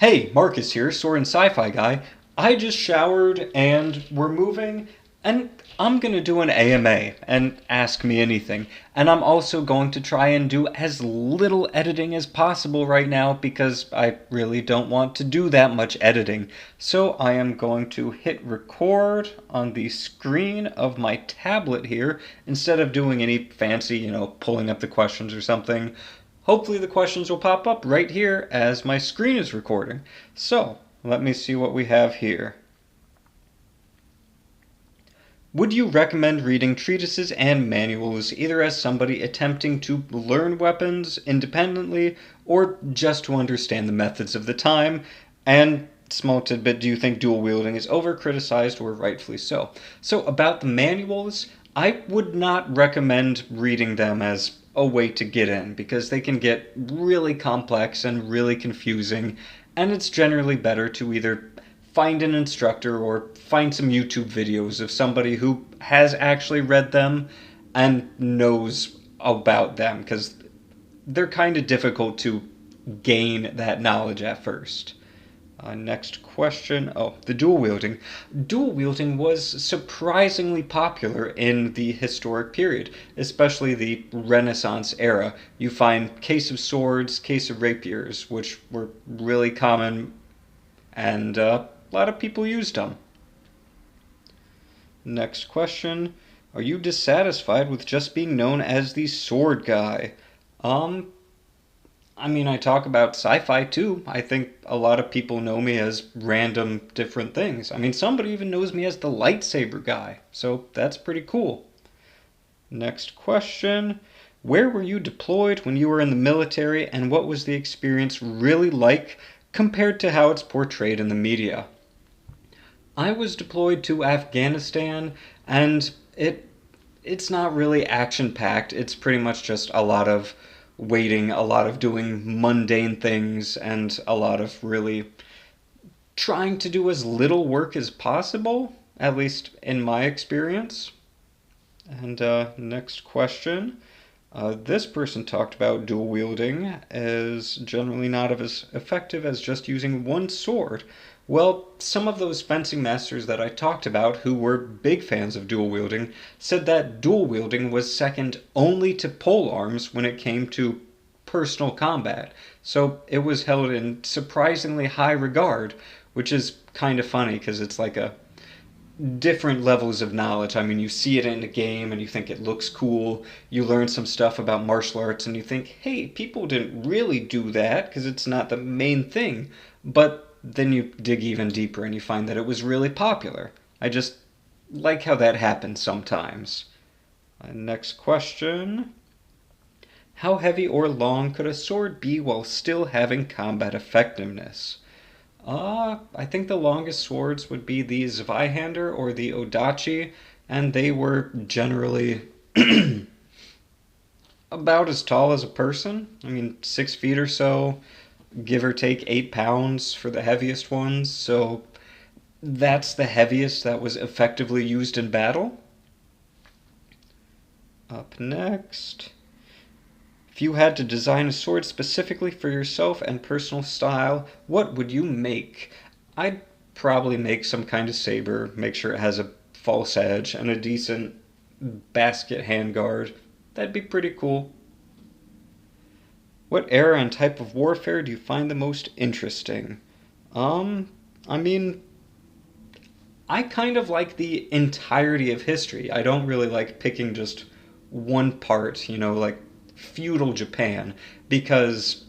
Hey, Marcus here, Sword and Sci-Fi guy. I just showered and we're moving, and I'm gonna do an AMA and ask me anything. And I'm also going to try and do as little editing as possible right now because I really don't want to do that much editing. So I am going to hit record on the screen of my tablet here instead of doing any fancy, pulling up the questions or something. Hopefully the questions will pop up right here as my screen is recording. So, let me see what we have here. Would you recommend reading treatises and manuals either as somebody attempting to learn weapons independently or just to understand the methods of the time? And small tidbit, do you think dual wielding is over criticized or rightfully so? So about the manuals, I would not recommend reading them as a way to get in because they can get really complex and really confusing, and it's generally better to either find an instructor or find some YouTube videos of somebody who has actually read them and knows about them because they're kind of difficult to gain that knowledge at first. Next question. Oh, the dual wielding. Dual wielding was surprisingly popular in the historic period, especially the Renaissance era. You find case of swords, case of rapiers, which were really common, and a lot of people used them. Next question. Are you dissatisfied with just being known as the sword guy? Um, I talk about sci-fi too. I think a lot of people know me as random different things. Somebody even knows me as the lightsaber guy, so that's pretty cool. Next question. Where were you deployed when you were in the military, and what was the experience really like compared to how it's portrayed in the media? I was deployed to Afghanistan, and it's not really action-packed. It's pretty much just a lot of waiting, a lot of doing mundane things, and a lot of really trying to do as little work as possible, at least in my experience. And next question. This person talked about dual wielding as generally not as effective as just using one sword. Well, some of those fencing masters that I talked about who were big fans of dual wielding said that dual wielding was second only to pole arms when it came to personal combat. So it was held in surprisingly high regard, which is kind of funny because it's like a different levels of knowledge. You see it in a game and you think it looks cool. You learn some stuff about martial arts and you think, hey, people didn't really do that because it's not the main thing. But then you dig even deeper and you find that it was really popular. I just like how that happens sometimes. Next question. How heavy or long could a sword be while still having combat effectiveness? I think the longest swords would be the Zweihander or the Odachi, and they were generally about as tall as a person. 6 feet or so, give or take 8 pounds for the heaviest ones. So that's the heaviest that was effectively used in battle. Up next. If you had to design a sword specifically for yourself and personal style, what would you make? I'd probably make some kind of saber, make sure it has a false edge and a decent basket handguard. That'd be pretty cool. What era and type of warfare do you find the most interesting? Um, I mean, I kind of like the entirety of history. I don't really like picking just one part, like feudal Japan, because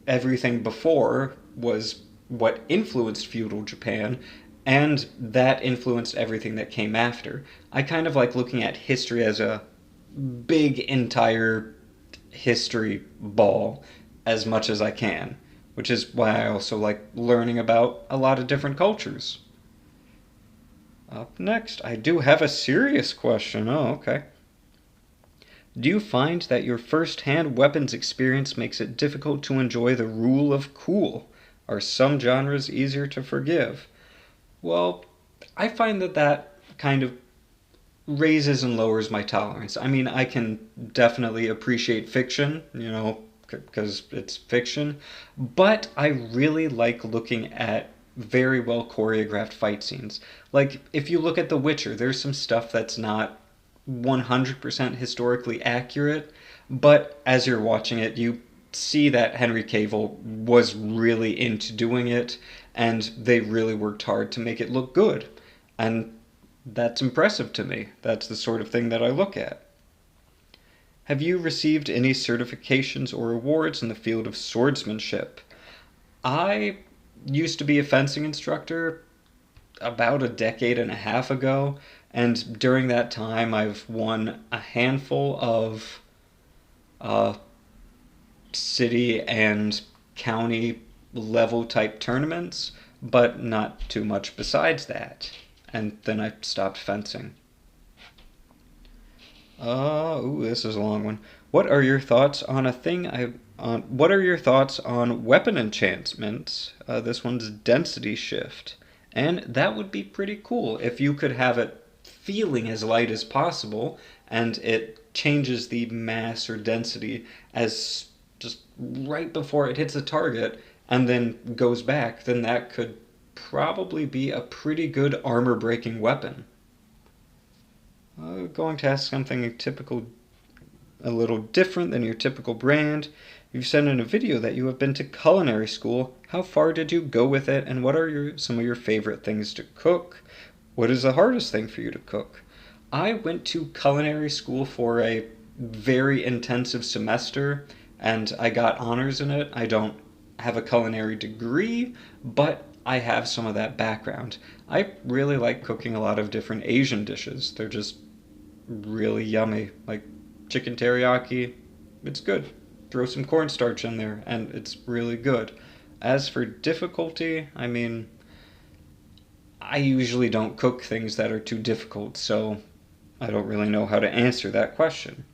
everything before was what influenced feudal Japan, and that influenced everything that came after. I kind of like looking at history as a big entire history ball as much as I can, which is why I also like learning about a lot of different cultures. Up next, I do have a serious question. Oh, okay. Do you find that your first-hand weapons experience makes it difficult to enjoy the rule of cool? Are some genres easier to forgive? Well, I find that kind of raises and lowers my tolerance. I can definitely appreciate fiction, because it's fiction. But I really like looking at very well choreographed fight scenes. Like, if you look at The Witcher, there's some stuff that's not 100% historically accurate, but as you're watching it, you see that Henry Cavill was really into doing it, and they really worked hard to make it look good. And that's impressive to me. That's the sort of thing that I look at. Have you received any certifications or awards in the field of swordsmanship? I used to be a fencing instructor about a decade and a half ago, and during that time I've won a handful of uh, city and county level type tournaments, but not too much besides that. And then I stopped fencing. This is a long one. What are your thoughts on a thing I on what are your thoughts on weapon enchantments? This one's density shift. And that would be pretty cool if you could have it feeling as light as possible and it changes the mass or density as just right before it hits a target and then goes back, then that could probably be a pretty good armor breaking weapon. Going to ask something a little different than your typical brand. You've said in a video that you have been to culinary school. How far did you go with it, and what are some of your favorite things to cook? What is the hardest thing for you to cook? I went to culinary school for a very intensive semester, and I got honors in it. I don't have a culinary degree, but I have some of that background. I really like cooking a lot of different Asian dishes. They're just really yummy, like chicken teriyaki. It's good. Throw some cornstarch in there, and it's really good. As for difficulty, I mean, I usually don't cook things that are too difficult, so I don't really know how to answer that question.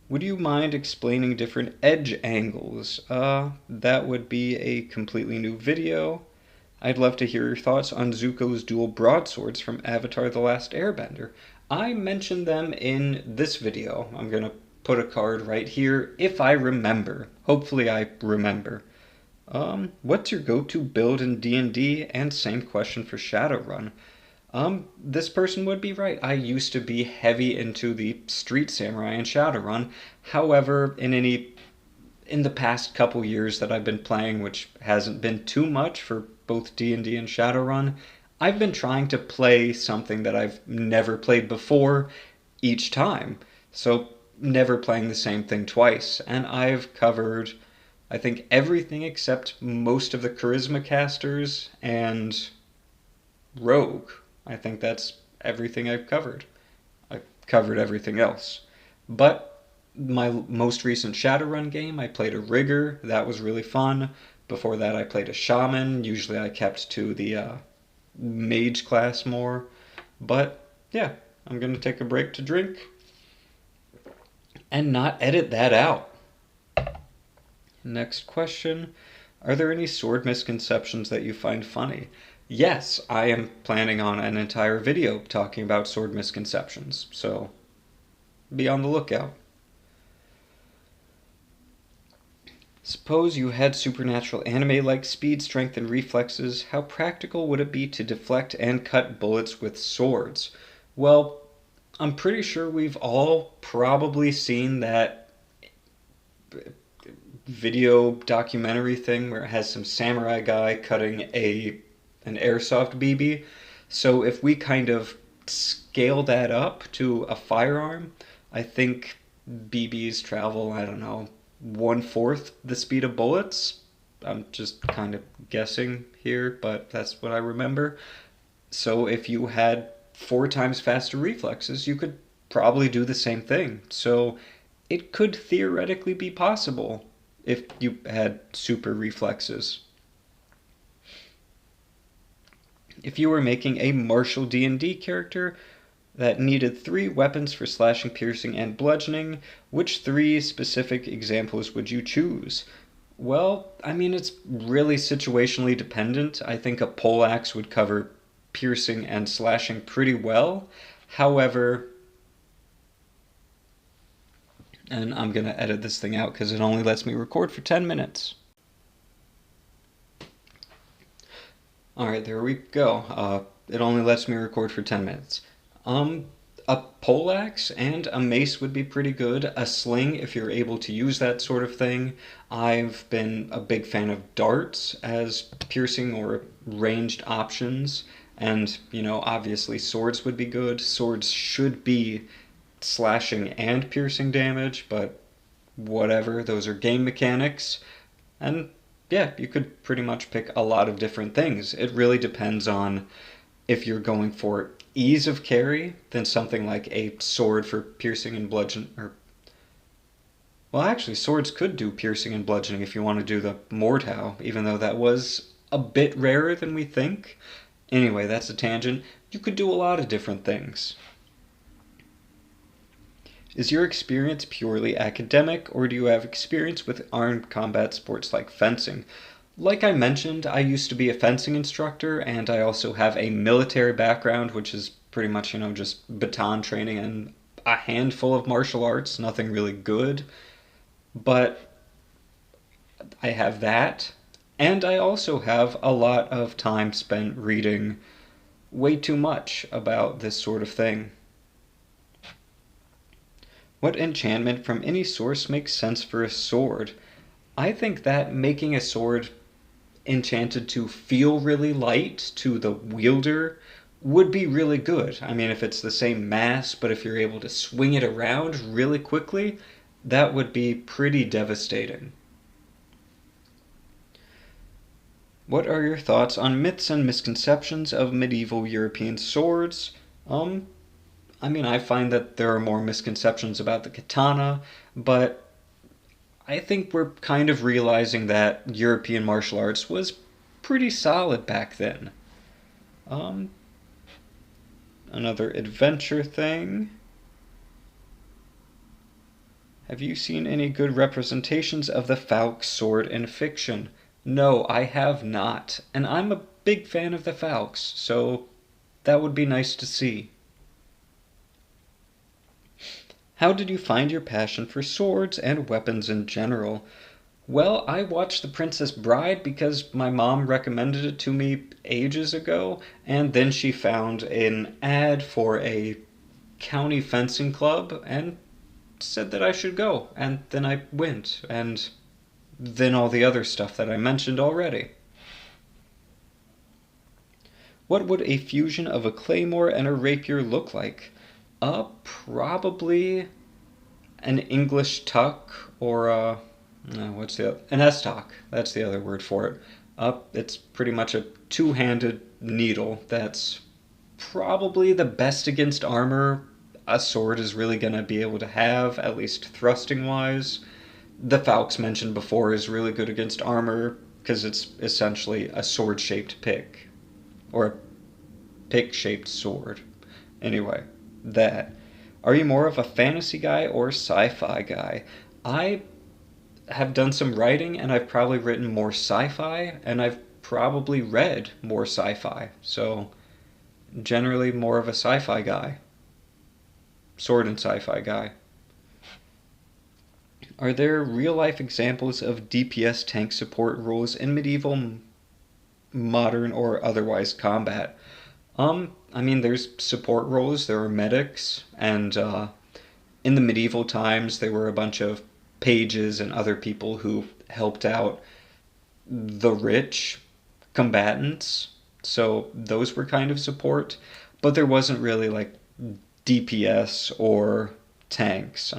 Would you mind explaining different edge angles? That would be a completely new video. I'd love to hear your thoughts on Zuko's dual broadswords from Avatar: The Last Airbender. I mentioned them in this video. I'm going to put a card right here if I remember. Hopefully I remember. What's your go-to build in D&D? And same question for Shadowrun. This person would be right. I used to be heavy into the Street Samurai and Shadowrun. However, in the past couple years that I've been playing, which hasn't been too much for both D&D and Shadowrun, I've been trying to play something that I've never played before each time. So never playing the same thing twice. And I've covered, I think, everything except most of the Charisma casters and Rogue. I think that's everything I've covered. I've covered everything else. But my most recent Shadowrun game, I played a Rigger. That was really fun. Before that, I played a Shaman. Usually I kept to the Mage class more. But yeah, I'm going to take a break to drink and not edit that out. Next question. Are there any sword misconceptions that you find funny? Yes, I am planning on an entire video talking about sword misconceptions, so be on the lookout. Suppose you had supernatural anime-like speed, strength, and reflexes. How practical would it be to deflect and cut bullets with swords? Well, I'm pretty sure we've all probably seen that video documentary thing where it has some samurai guy cutting an airsoft BB. So if we kind of scale that up to a firearm, I think BBs travel, I don't know, 1/4 the speed of bullets. I'm just kind of guessing here, but that's what I remember. So if you had 4 times faster reflexes, you could probably do the same thing. So it could theoretically be possible if you had super reflexes. If you were making a martial D&D character that needed 3 weapons for slashing, piercing, and bludgeoning, which 3 specific examples would you choose? Well, I mean, it's really situationally dependent. I think a poleaxe would cover piercing and slashing pretty well. However, And I'm going to edit this thing out because it only lets me record for 10 minutes. Alright, there we go. It only lets me record for 10 minutes. A poleaxe and a mace would be pretty good. A sling, if you're able to use that sort of thing. I've been a big fan of darts as piercing or ranged options. And, obviously swords would be good. Swords should be slashing and piercing damage, but whatever, those are game mechanics. And yeah, you could pretty much pick a lot of different things. It really depends on if you're going for ease of carry, then something like a sword for piercing and bludgeoning, or well, actually, swords could do piercing and bludgeoning if you want to do the Mordhau, even though that was a bit rarer than we think. Anyway, that's a tangent. You could do a lot of different things. Is your experience purely academic, or do you have experience with armed combat sports like fencing? Like I mentioned, I used to be a fencing instructor, and I also have a military background, which is pretty much, just baton training and a handful of martial arts, nothing really good. But I have that, and I also have a lot of time spent reading way too much about this sort of thing. What enchantment from any source makes sense for a sword? I think that making a sword enchanted to feel really light to the wielder would be really good. I mean, if it's the same mass, but if you're able to swing it around really quickly, that would be pretty devastating. What are your thoughts on myths and misconceptions of medieval European swords? I find that there are more misconceptions about the katana, but I think we're kind of realizing that European martial arts was pretty solid back then. Another adventure thing. Have you seen any good representations of the Falk sword in fiction? No, I have not, and I'm a big fan of the Falks, so that would be nice to see. How did you find your passion for swords and weapons in general? Well, I watched The Princess Bride because my mom recommended it to me ages ago, and then she found an ad for a county fencing club and said that I should go, and then I went, and then all the other stuff that I mentioned already. What would a fusion of a claymore and a rapier look like? Probably an English tuck or what's the other? An estoc. That's the other word for it. It's pretty much a two-handed needle that's probably the best against armor a sword is really going to be able to have, at least thrusting-wise. The Falx mentioned before is really good against armor because it's essentially a sword-shaped pick. Or a pick-shaped sword. Anyway, that. Are you more of a fantasy guy or sci-fi guy? I have done some writing, and I've probably written more sci-fi, and I've probably read more sci-fi. So, generally more of a sci-fi guy. Sword and sci-fi guy. Are there real-life examples of DPS tank support roles in medieval, modern, or otherwise combat? There's support roles, there are medics, and in the medieval times there were a bunch of pages and other people who helped out the rich combatants, so those were kind of support, but there wasn't really like DPS or tanks.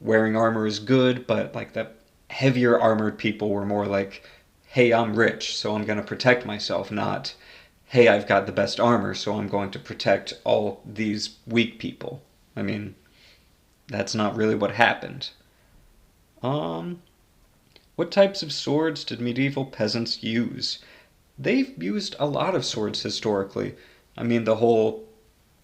Wearing armor is good, but like the heavier armored people were more like, hey, I'm rich, so I'm going to protect myself, not, hey, I've got the best armor, so I'm going to protect all these weak people. That's not really what happened. What types of swords did medieval peasants use? They've used a lot of swords historically. The whole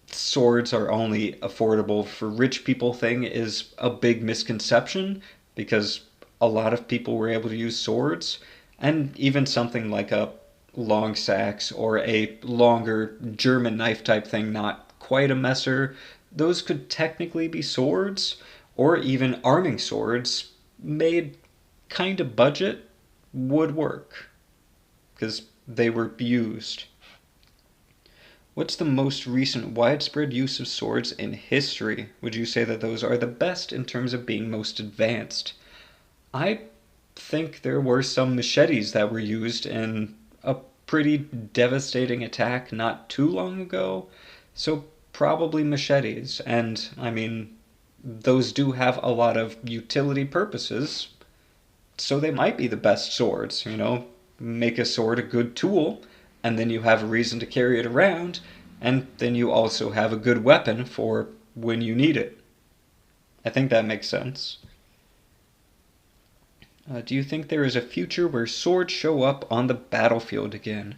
swords are only affordable for rich people thing is a big misconception because a lot of people were able to use swords, and even something like a long sax or a longer German knife type thing, not quite a messer, those could technically be swords, or even arming swords made kind of budget would work because they were used. What's the most recent widespread use of swords in history? Would you say that those are the best in terms of being most advanced? I think there were some machetes that were used in a pretty devastating attack not too long ago. So probably machetes. And I mean, those do have a lot of utility purposes. So they might be the best swords, you know? Make a sword a good tool, and then you have a reason to carry it around, and then you also have a good weapon for when you need it. I think that makes sense. Do you think there is a future where swords show up on the battlefield again?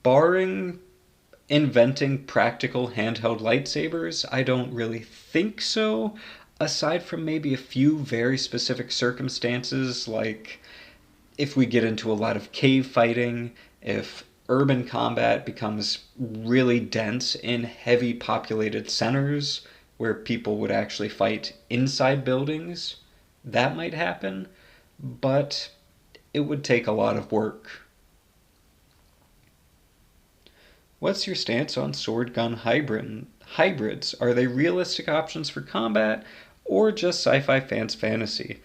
Barring inventing practical handheld lightsabers, I don't really think so. Aside from maybe a few very specific circumstances, like if we get into a lot of cave fighting, if urban combat becomes really dense in heavy populated centers where people would actually fight inside buildings, that might happen, but it would take a lot of work. What's your stance on sword gun hybrids? Are they realistic options for combat or just sci-fi fans fantasy?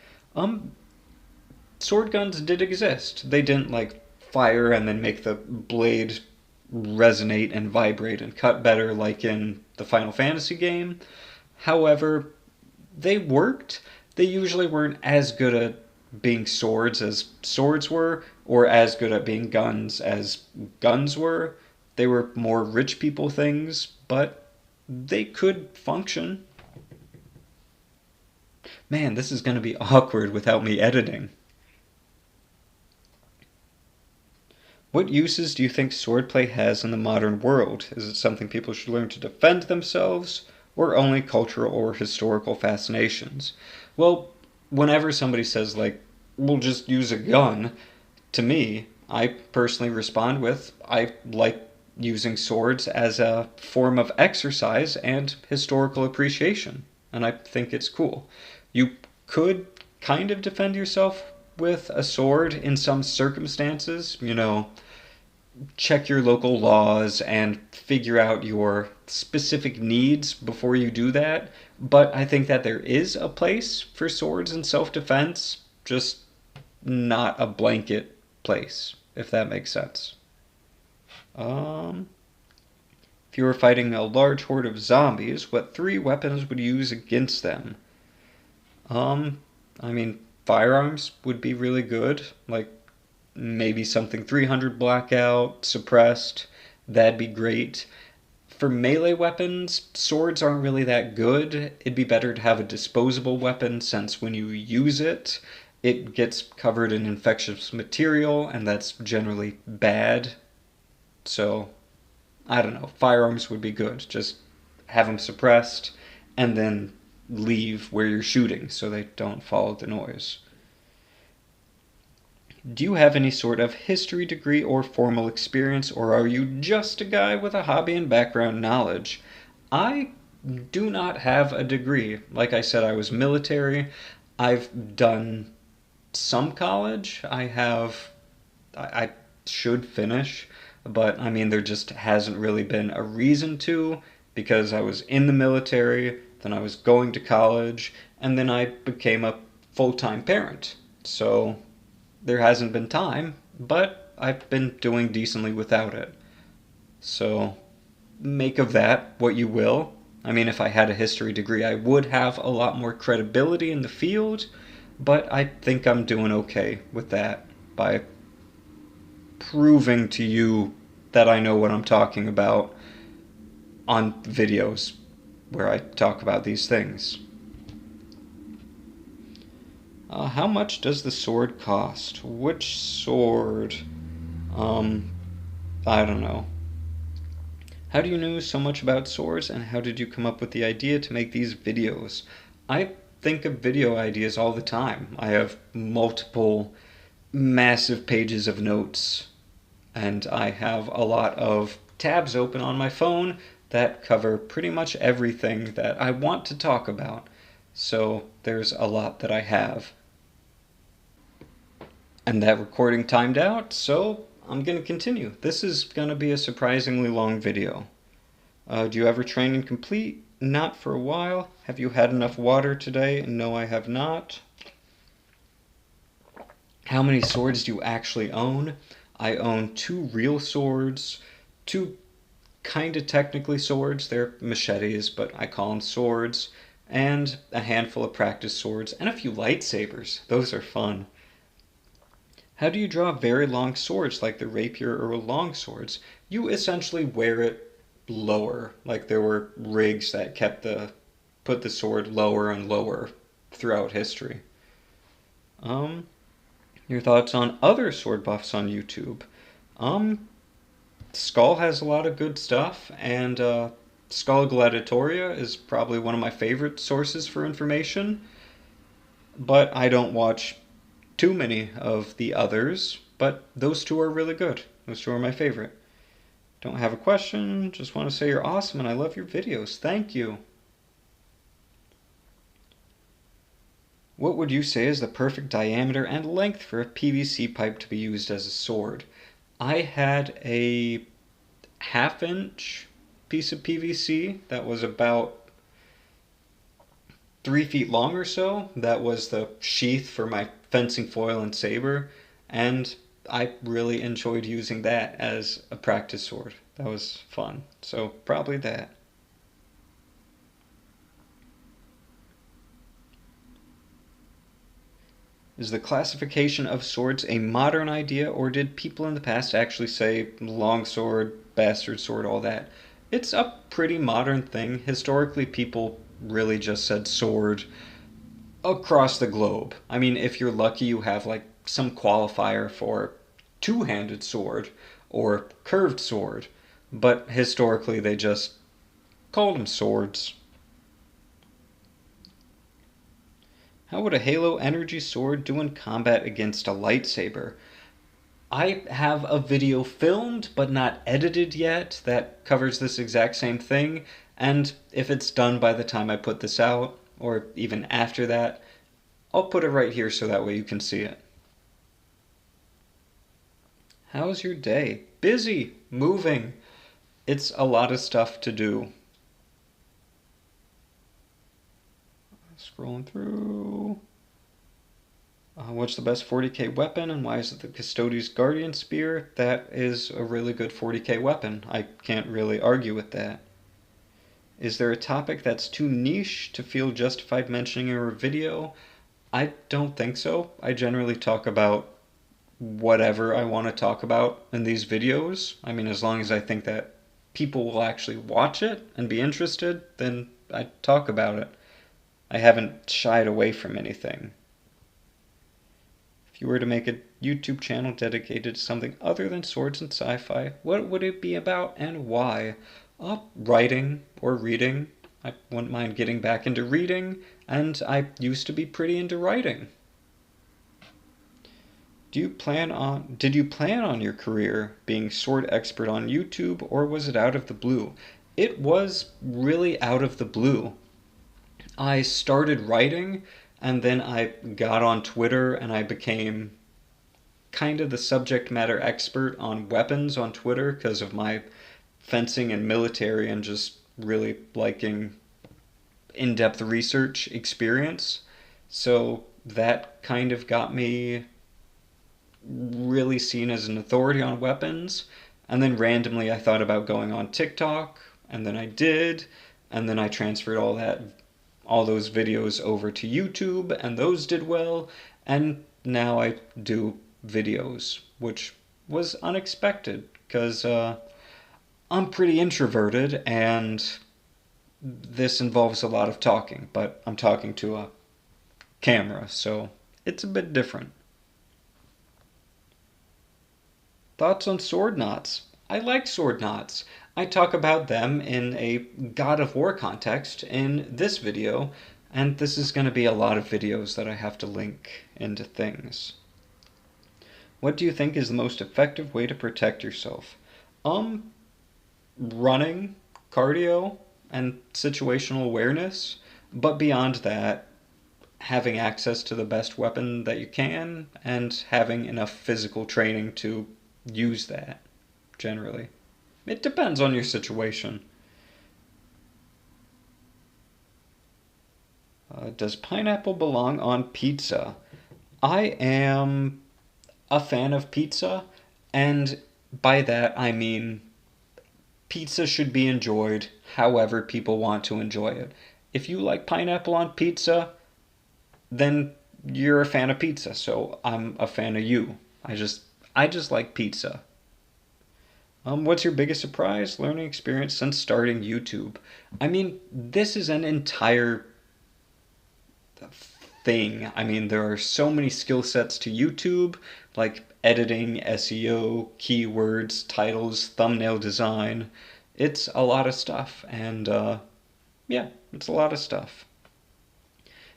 Sword guns did exist. They didn't like fire and then make the blade resonate and vibrate and cut better like in the Final Fantasy game. However, they worked. They usually weren't as good at being swords as swords were, or as good at being guns as guns were. They were more rich people things, but they could function. Man, this is going to be awkward without me editing. What uses do you think swordplay has in the modern world? Is it something people should learn to defend themselves, or only cultural or historical fascinations? Well, whenever somebody says, like, we'll just use a gun, to me, I personally respond with, I like using swords as a form of exercise and historical appreciation, and I think it's cool. You could kind of defend yourself with a sword in some circumstances, you know, check your local laws and figure out your specific needs before you do that. But I think that there is a place for swords in self-defense, just not a blanket place, if that makes sense. If you were fighting a large horde of zombies, what 3 weapons would you use against them? I mean, firearms would be really good, like maybe something 300 blackout, suppressed, that'd be great. For melee weapons, swords aren't really that good. It'd be better to have a disposable weapon since when you use it, it gets covered in infectious material, and that's generally bad. So, I don't know, firearms would be good. Just have them suppressed, and then leave where you're shooting so they don't follow the noise. Do you have any sort of history degree or formal experience, or are you just a guy with a hobby and background knowledge? I do not have a degree. Like I said, I was military. I've done some college. I should finish, but I mean, there just hasn't really been a reason to, because I was in the military, then I was going to college, and then I became a full-time parent. So there hasn't been time, but I've been doing decently without it. So make of that what you will. I mean, if I had a history degree, I would have a lot more credibility in the field, but I think I'm doing okay with that by proving to you that I know what I'm talking about on videos where I talk about these things. How much does the sword cost? Which sword? I don't know. How do you know so much about swords, and how did you come up with the idea to make these videos? I think of video ideas all the time. I have multiple massive pages of notes, and I have a lot of tabs open on my phone that cover pretty much everything that I want to talk about. So there's a lot that I have. And that recording timed out, so I'm going to continue. This is going to be a surprisingly long video. Do you ever train and complete? Not for a while. Have you had enough water today? No, I have not. How many swords do you actually own? I own 2 real swords, 2 kind of technically swords. They're machetes, but I call them swords, and a handful of practice swords, and a few lightsabers. Those are fun. How do you draw very long swords like the rapier or long swords? You essentially wear it lower, like there were rigs that put the sword lower and lower throughout history. Your thoughts on other sword buffs on YouTube? Skull has a lot of good stuff, and Skull Gladiatoria is probably one of my favorite sources for information, but I don't watch too many of the others, but those 2 are really good. Those 2 are my favorite. Don't have a question, just want to say you're awesome and I love your videos. Thank you. What would you say is the perfect diameter and length for a PVC pipe to be used as a sword? I had a 1/2 inch piece of PVC that was about 3 feet long or so. That was the sheath for my fencing foil and saber, and I really enjoyed using that as a practice sword. That was fun. So probably that. Is the classification of swords a modern idea, or did people in the past actually say long sword, bastard sword, all that? It's a pretty modern thing. Historically, people really just said sword across the globe. I mean, if you're lucky, you have like some qualifier for two-handed sword or curved sword, but historically they just called them swords. How would a Halo energy sword do in combat against a lightsaber? I have a video filmed but not edited yet that covers this exact same thing, and if it's done by the time I put this out, or even after that, I'll put it right here so that way you can see it. How's your day? Busy, moving. It's a lot of stuff to do. Scrolling through. What's the best 40k weapon and why is it the Custodes Guardian Spear? That is a really good 40k weapon. I can't really argue with that. Is there a topic that's too niche to feel justified mentioning in a video? I don't think so. I generally talk about whatever I want to talk about in these videos. I mean, as long as I think that people will actually watch it and be interested, then I talk about it. I haven't shied away from anything. If you were to make a YouTube channel dedicated to something other than swords and sci-fi, what would it be about and why? Writing or reading. I wouldn't mind getting back into reading, and I used to be pretty into writing. Did you plan on your career being sword expert on YouTube, or was it out of the blue? It was really out of the blue. I started writing, and then I got on Twitter, and I became kind of the subject matter expert on weapons on Twitter because of my fencing and military and just really liking in-depth research experience. So that kind of got me really seen as an authority on weapons. And then randomly I thought about going on TikTok, and then I did, and then I transferred all those videos over to YouTube, and those did well, and now I do videos, which was unexpected because I'm pretty introverted and this involves a lot of talking, but I'm talking to a camera, so it's a bit different. Thoughts on sword knots? I like sword knots. I talk about them in a God of War context in this video, and this is going to be a lot of videos that I have to link into things. What do you think is the most effective way to protect yourself? Running, cardio, and situational awareness. But beyond that, having access to the best weapon that you can and having enough physical training to use that, generally. It depends on your situation. Does pineapple belong on pizza? I am a fan of pizza, and by that I mean pizza should be enjoyed however people want to enjoy it. If you like pineapple on pizza, then you're a fan of pizza, so I'm a fan of you. I just like pizza. What's your biggest surprise learning experience since starting YouTube? I mean, this is an entire thing. I mean, there are so many skill sets to YouTube, like editing, SEO, keywords, titles, thumbnail design. It's a lot of stuff, and yeah, it's a lot of stuff.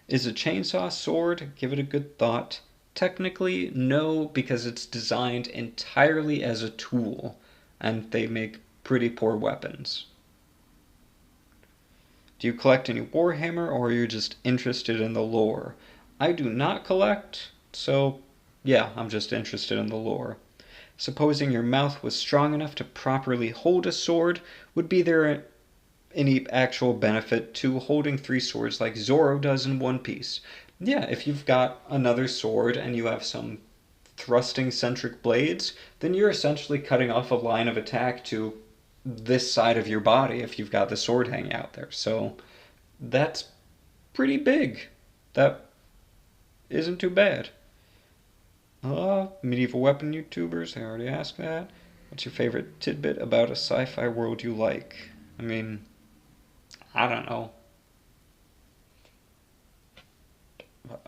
Is a chainsaw sword? Give it a good thought. Technically, no, because it's designed entirely as a tool, and they make pretty poor weapons. Do you collect any Warhammer, or are you just interested in the lore? I do not collect, so yeah, I'm just interested in the lore. Supposing your mouth was strong enough to properly hold a sword, would be there any actual benefit to holding three swords like Zoro does in One Piece? Yeah, if you've got another sword and you have some thrusting centric blades, then you're essentially cutting off a line of attack to this side of your body if you've got the sword hanging out there. So that's pretty big. That isn't too bad. Medieval weapon YouTubers, I already asked that. What's your favorite tidbit about a sci-fi world you like? I mean, I don't know.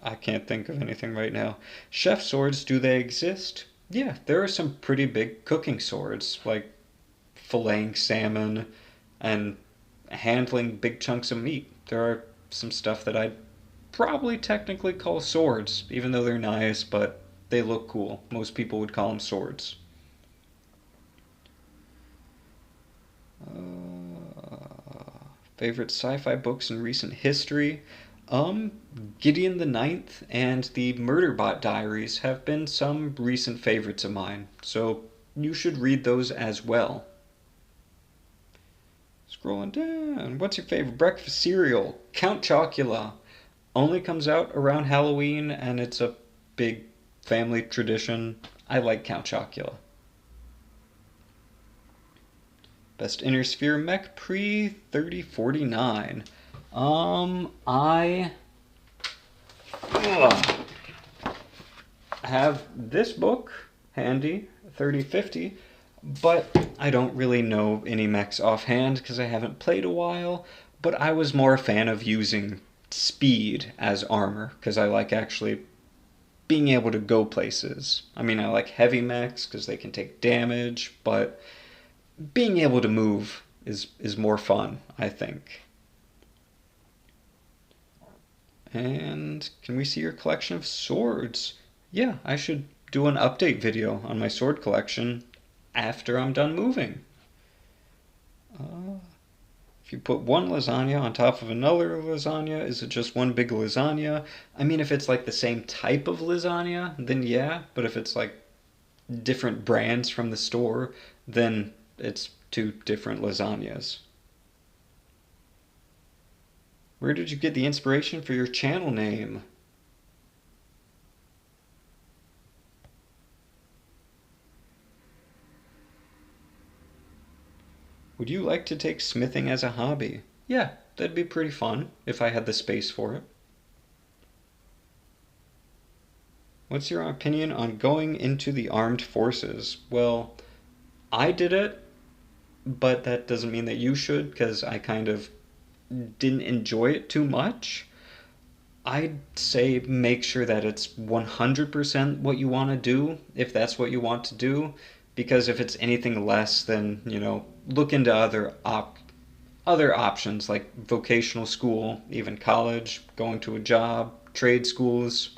I can't think of anything right now. Chef swords, do they exist? Yeah, there are some pretty big cooking swords, like filleting salmon and handling big chunks of meat. There are some stuff that I'd probably technically call swords, even though they're nice, but they look cool. Most people would call them swords. Favorite sci-fi books in recent history? Um, Gideon the Ninth and the Murderbot Diaries have been some recent favorites of mine, so you should read those as well. Scrolling down. What's your favorite breakfast cereal? Count Chocula. Only comes out around Halloween, and it's a big family tradition. I like Count Chocula. Best inner sphere mech pre 3049. I have this book handy, 3050, but I don't really know any mechs offhand because I haven't played a while. But I was more a fan of using speed as armor because I like actually being able to go places. I mean, I like heavy mechs because they can take damage, but being able to move is more fun, I think. And can we see your collection of swords? Yeah, I should do an update video on my sword collection after I'm done moving. If you put one lasagna on top of another lasagna, is it just one big lasagna? I mean, if it's like the same type of lasagna, then yeah. But if it's like different brands from the store, then it's two different lasagnas. Where did you get the inspiration for your channel name? Would you like to take smithing as a hobby? Yeah, that'd be pretty fun if I had the space for it. What's your opinion on going into the armed forces? Well, I did it, but that doesn't mean that you should because I kind of didn't enjoy it too much. I'd say make sure that it's 100% what you want to do, if that's what you want to do, because if it's anything less, then, look into other options like vocational school, even college, going to a job, trade schools,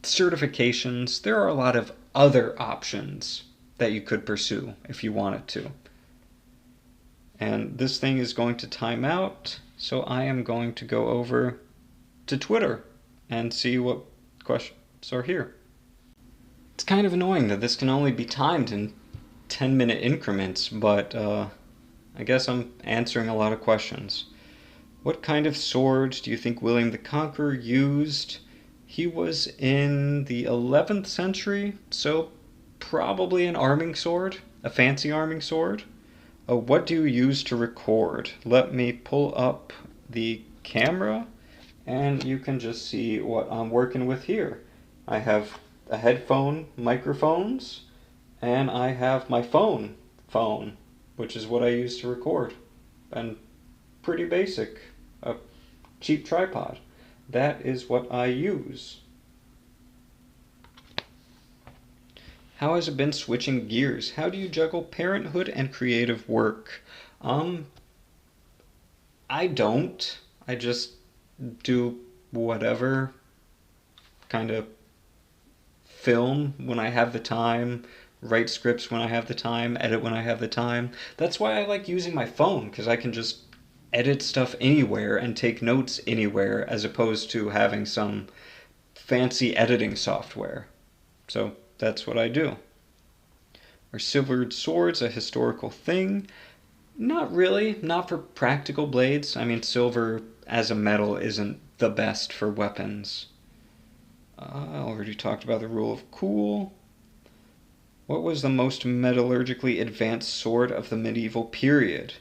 certifications. There are a lot of other options that you could pursue if you wanted to. And this thing is going to time out. So I am going to go over to Twitter and see what questions are here. It's kind of annoying that this can only be timed in 10-minute increments, but I guess I'm answering a lot of questions. What kind of sword do you think William the Conqueror used? He was in the 11th century, so probably an arming sword, a fancy arming sword. What do you use to record? Let me pull up the camera and you can just see what I'm working with here. I have a headphone microphones and I have my phone, which is what I use to record. And pretty basic, a cheap tripod. That is what I use. How has it been switching gears? How do you juggle parenthood and creative work? I don't. I just do whatever, kind of film when I have the time, write scripts when I have the time, edit when I have the time. That's why I like using my phone, because I can just edit stuff anywhere and take notes anywhere as opposed to having some fancy editing software. So that's what I do. Are silvered swords a historical thing? Not really, not for practical blades. I mean, silver as a metal isn't the best for weapons. I already talked about the rule of cool. What was the most metallurgically advanced sword of the medieval period?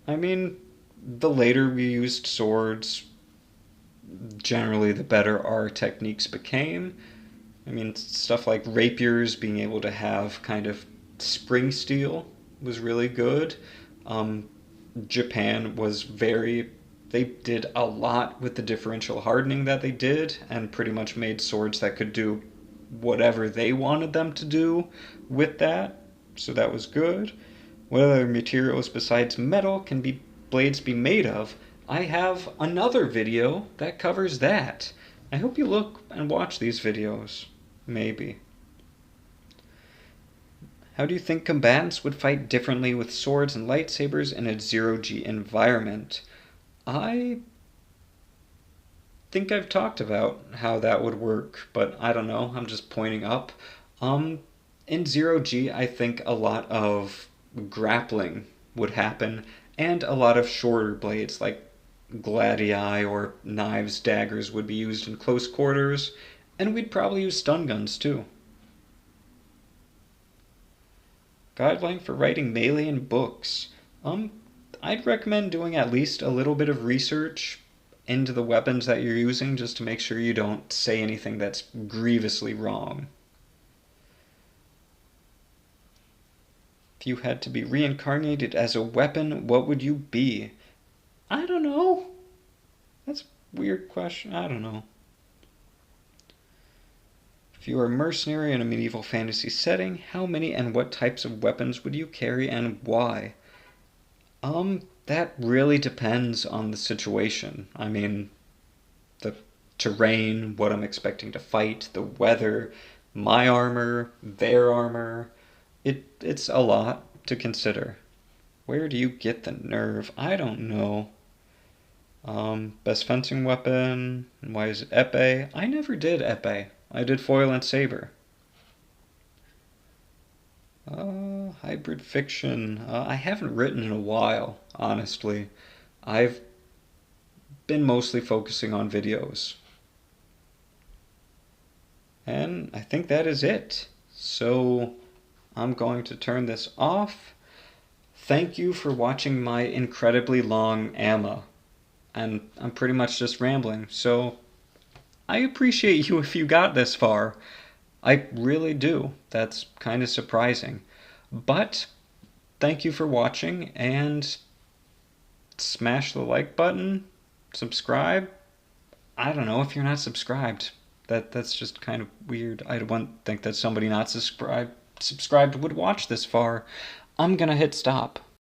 I mean, the later we used swords, generally the better our techniques became. I mean, stuff like rapiers, being able to have kind of spring steel was really good. Japan was they did a lot with the differential hardening that they did and pretty much made swords that could do whatever they wanted them to do with that. So that was good. What other materials besides metal can blades be made of? I have another video that covers that. I hope you look and watch these videos. Maybe. How do you think combatants would fight differently with swords and lightsabers in a zero-G environment? I think I've talked about how that would work, but I don't know. I'm just pointing up. In zero-G, I think a lot of grappling would happen, and a lot of shorter blades, like gladii or knives, daggers, would be used in close quarters, and we'd probably use stun guns too. Guideline for writing melee in books. I'd recommend doing at least a little bit of research into the weapons that you're using just to make sure you don't say anything that's grievously wrong. If you had to be reincarnated as a weapon, what would you be? I don't know. That's a weird question. I don't know. If you were a mercenary in a medieval fantasy setting, how many and what types of weapons would you carry and why? That really depends on the situation. I mean, the terrain, what I'm expecting to fight, the weather, my armor, their armor. It's a lot to consider. Where do you get the nerve? I don't know. Best fencing weapon. Why is it epee? I never did epee. I did foil and saber. Hybrid fiction. I haven't written in a while, honestly. I've been mostly focusing on videos. And I think that is it. So I'm going to turn this off. Thank you for watching my incredibly long AMA. And I'm pretty much just rambling, so I appreciate you if you got this far. I really do. That's kind of surprising. But thank you for watching, and smash the like button, subscribe. I don't know if you're not subscribed. That's just kind of weird. I wouldn't think that somebody not subscribed would watch this far. I'm gonna hit stop.